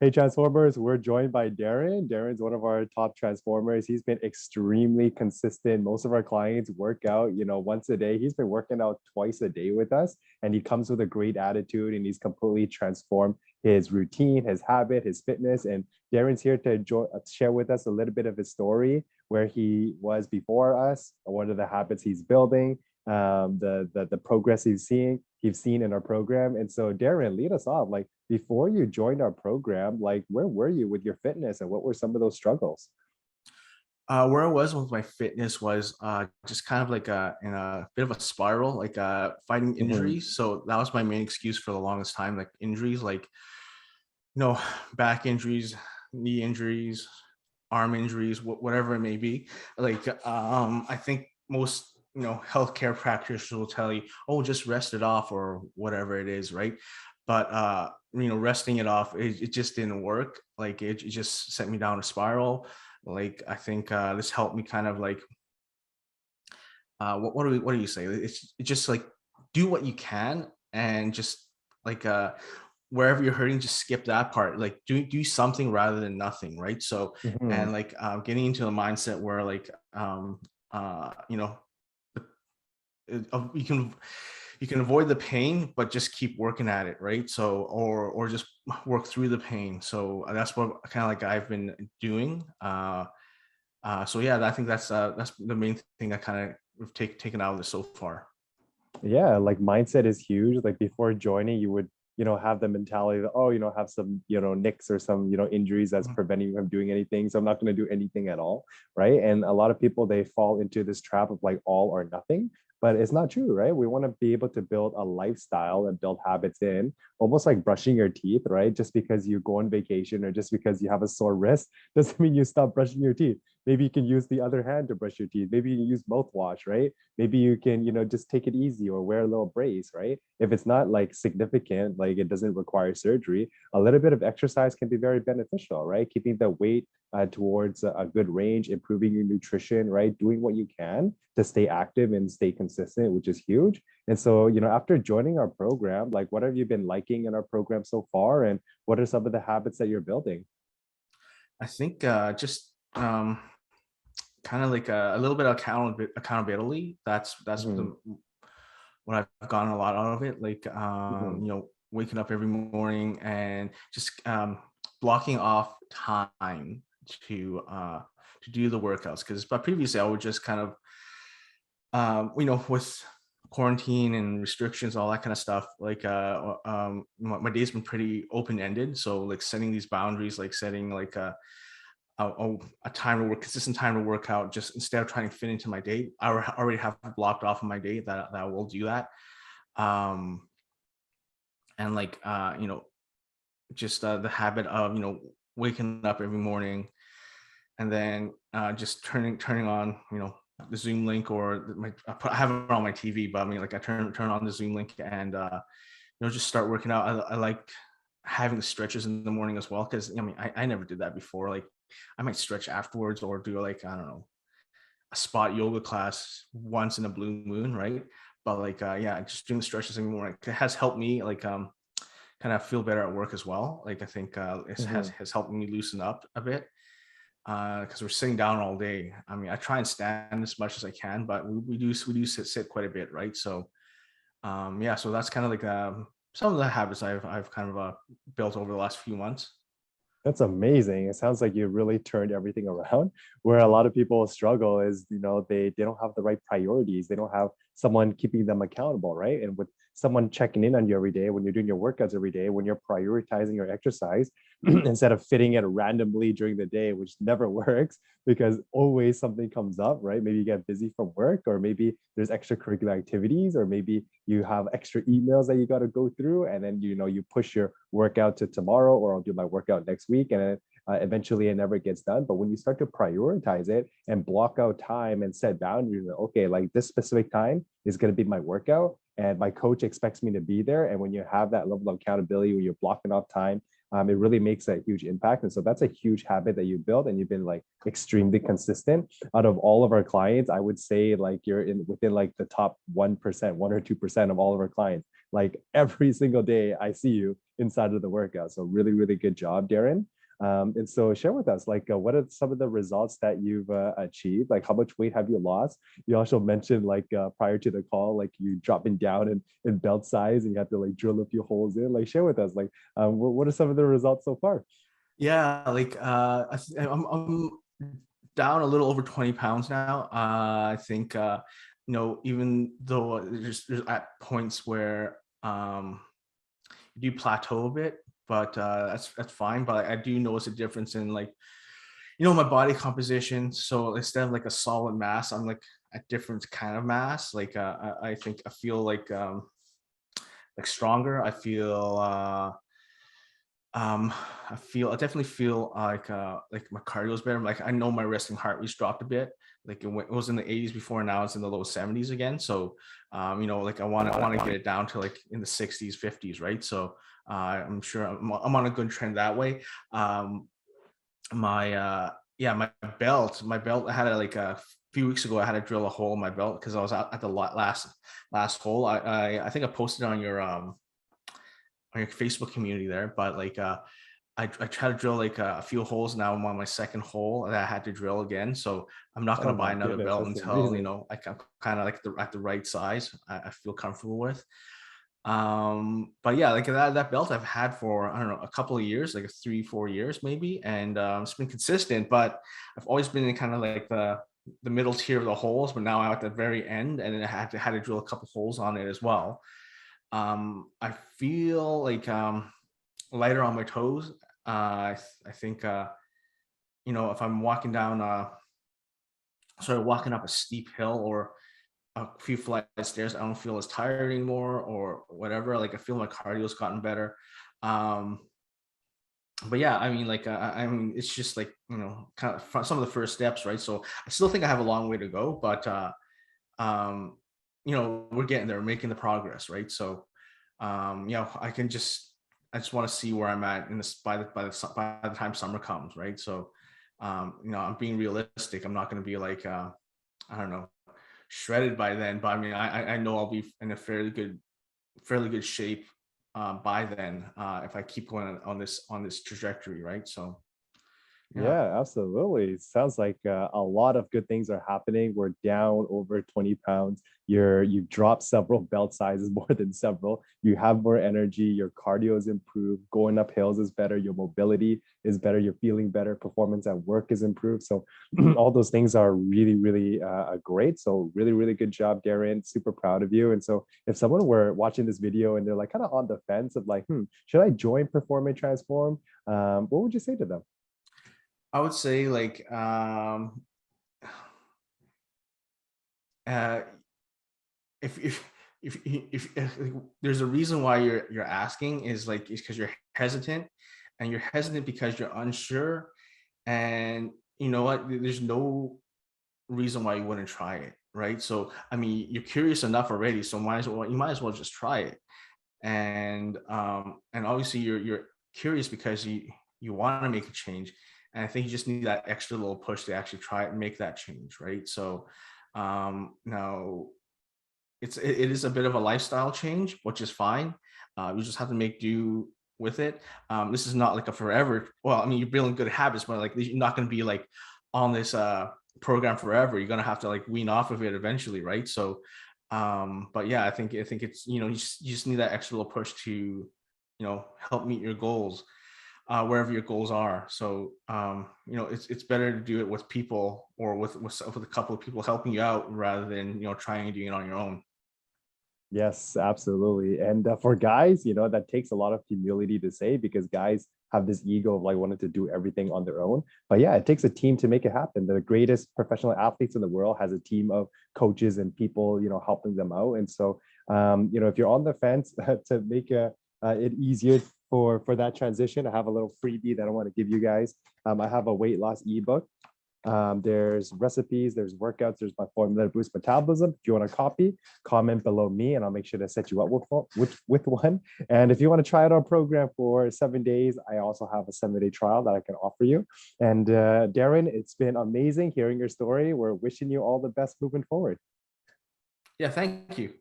Hey, Transformers, we're joined by Darren. Darren's one of our top Transformers. He's been extremely consistent. Most of our clients work out, once a day. He's been working out twice a day with us, and he comes with a great attitude, and he's completely transformed his routine, his habit, his fitness. And Darren's here to share with us a little bit of his story, where he was before us, what are the habits he's building, the progress he's seen in our program. And so, Darren, lead us off. Like, before you joined our program, like, where were you with your fitness, and what were some of those struggles? Where I was with my fitness was just kind of like in a bit of a spiral, like fighting Mhm. injuries. So that was my main excuse for the longest time, like injuries, like back injuries, knee injuries, arm injuries, whatever it may be. Like I think most healthcare practitioners will tell you, oh, just rest it off or whatever it is, right? But resting it off, it just didn't work. Like it just sent me down a spiral. Like I think this helped me kind of like what do you say? It's just like do what you can and just like wherever you're hurting, just skip that part. Like do something rather than nothing, right? So Mhm. and like getting into a mindset where like you know you can avoid the pain but just keep working at it, right? So or just work through the pain. So that's what kind of like I've been doing. So yeah, I think that's the main thing I kind of taken out of this so far. Yeah, like mindset is huge. Like before joining, you would, have the mentality that, oh, have some, nicks or some, injuries that's Mhm. preventing you from doing anything. So I'm not going to do anything at all. Right. And a lot of people, they fall into this trap of like all or nothing. But it's not true, right? We want to be able to build a lifestyle and build habits in, almost like brushing your teeth, right? Just because you go on vacation or just because you have a sore wrist doesn't mean you stop brushing your teeth. Maybe you can use the other hand to brush your teeth. Maybe you can use mouthwash, right? Maybe you can, just take it easy or wear a little brace, right? If it's not like significant, like it doesn't require surgery, a little bit of exercise can be very beneficial, right? Keeping the weight towards a good range, improving your nutrition, right? Doing what you can to stay active and stay consistent, which is huge. And so, after joining our program, like, what have you been liking in our program so far? And what are some of the habits that you're building? I think just kind of like a little bit of accountability. That's Mhm. what I've gotten a lot out of it. Like Mhm. waking up every morning and just blocking off time to uh to do the workouts. Because but previously I would just kind of with quarantine and restrictions, all that kind of stuff, like my day's been pretty open-ended. So like setting these boundaries, like setting like a time to work, consistent time to work out, just instead of trying to fit into my day, already have blocked off of my day that I will do that. Um, and like just the habit of waking up every morning and then just turning on the Zoom link or I have it on my TV, but I mean like I turn on the Zoom link and just start working out. I like having the stretches in the morning as well because I mean I never did that before. Like I might stretch afterwards or do like I don't know a spot yoga class once in a blue moon, right? But like yeah, just doing the stretches in the morning it has helped me like kind of feel better at work as well. Like I think it Mhm. has helped me loosen up a bit because we're sitting down all day. I mean, I try and stand as much as I can, but we do sit quite a bit, right? So yeah, so that's kind of like some of the habits I've kind of built over the last few months. That's amazing. It sounds like you really turned everything around. Where a lot of people struggle is, they don't have the right priorities. They don't have someone keeping them accountable, right? And with someone checking in on you every day, when you're doing your workouts every day, when you're prioritizing your exercise instead of fitting it randomly during the day, which never works because always something comes up, right? Maybe you get busy from work, or maybe there's extracurricular activities, or maybe you have extra emails that you got to go through, and then you push your workout to tomorrow, or I'll do my workout next week, and then eventually it never gets done. But when you start to prioritize it and block out time and set boundaries, okay, like this specific time is going to be my workout, and my coach expects me to be there. And when you have that level of accountability, when you're blocking off time it really makes a huge impact. And so that's a huge habit that you built, and you've been like extremely consistent. Out of all of our clients, I would say like you're in within like the top 1%, 1 or 2% of all of our clients. Like every single day I see you inside of the workout. So really, really good job, Darren. And so share with us, like, what are some of the results that you've achieved? Like, how much weight have you lost? You also mentioned, like, prior to the call, like you dropping down in belt size and you have to like drill a few holes in. Like, share with us, like, what are some of the results so far? Yeah, like I'm down a little over 20 pounds now. I think even though there's at points where you do plateau a bit, but that's fine. But I do notice a difference in like my body composition. So instead of like a solid mass, I'm like a different kind of mass. Like I think I feel like stronger. I definitely feel like my cardio is better. Like I know my resting heart rate's dropped a bit. Like it was in the 80s before, now it's in the low 70s again. So like I want to get it down to like in the 60s, 50s, right? So I'm sure I'm on a good trend that way. My yeah, my belt, I had it like a few weeks ago. I had to drill a hole in my belt because I was out at the last hole. I think I posted on your Facebook community there, but like I try to drill like a few holes. Now I'm on my second hole that I had to drill again. So I'm not Oh going to buy my another goodness, belt that's until amazing. I'm kind of like at the right size. I feel comfortable with. But yeah, like that belt I've had for, I don't know, a couple of years, like 3-4 years maybe, and it's been consistent. But I've always been in kind of like the middle tier of the holes, but now I'm at the very end, and then I had to drill a couple holes on it as well. I feel like lighter on my toes. I think if I'm walking down walking up a steep hill or a few flights of stairs, I don't feel as tired anymore or whatever. Like I feel my cardio's gotten better. Um, but yeah, I mean, like I mean, it's just like kind of some of the first steps, right? So I still think I have a long way to go, but um, we're getting there, making the progress, right? So I just want to see where I'm at in this by the time summer comes, right? So I'm being realistic. I'm not going to be like I don't know, shredded by then, but I mean I know I'll be in a fairly good shape by then if I keep going on this trajectory, right? So yeah. Yeah, absolutely. Sounds like a lot of good things are happening. We're down over 20 pounds. You've dropped several belt sizes, more than several. You have more energy. Your cardio is improved. Going up hills is better. Your mobility is better. You're feeling better. Performance at work is improved. So all those things are really, really great. So really, really good job, Darren. Super proud of you. And so if someone were watching this video and they're like kind of on the fence of like, should I join Perform and Transform? What would you say to them? I would say like uh if like, there's a reason why you're asking is like it's because you're hesitant, and you're hesitant because you're unsure, and you know what, there's no reason why you wouldn't try it, right? So I mean, you're curious enough already, so you might as well just try it. And obviously you're curious because you want to make a change, and I think you just need that extra little push to actually try it and make that change, right? So now it is a bit of a lifestyle change, which is fine. You just have to make do with it. This is not like a forever. Well, I mean, you're building good habits, but like you're not going to be like on this program forever. You're going to have to like wean off of it eventually, right? So, but yeah, I think it's you just need that extra little push to help meet your goals, wherever your goals are. So it's better to do it with people or with a couple of people helping you out rather than trying and doing it on your own. Yes, absolutely. And for guys, that takes a lot of humility to say because guys have this ego of like wanting to do everything on their own. But yeah, it takes a team to make it happen. The greatest professional athletes in the world has a team of coaches and people, helping them out. And so, if you're on the fence to make it easier for that transition, I have a little freebie that I want to give you guys. I have a weight loss ebook There's recipes, there's workouts, there's my formula to boost metabolism. If you want a copy, comment below me and I'll make sure to set you up with one. And if you want to try out our program for 7 days, I also have a 7-day trial that I can offer you. And Darren, it's been amazing hearing your story. We're wishing you all the best moving forward. Yeah, thank you.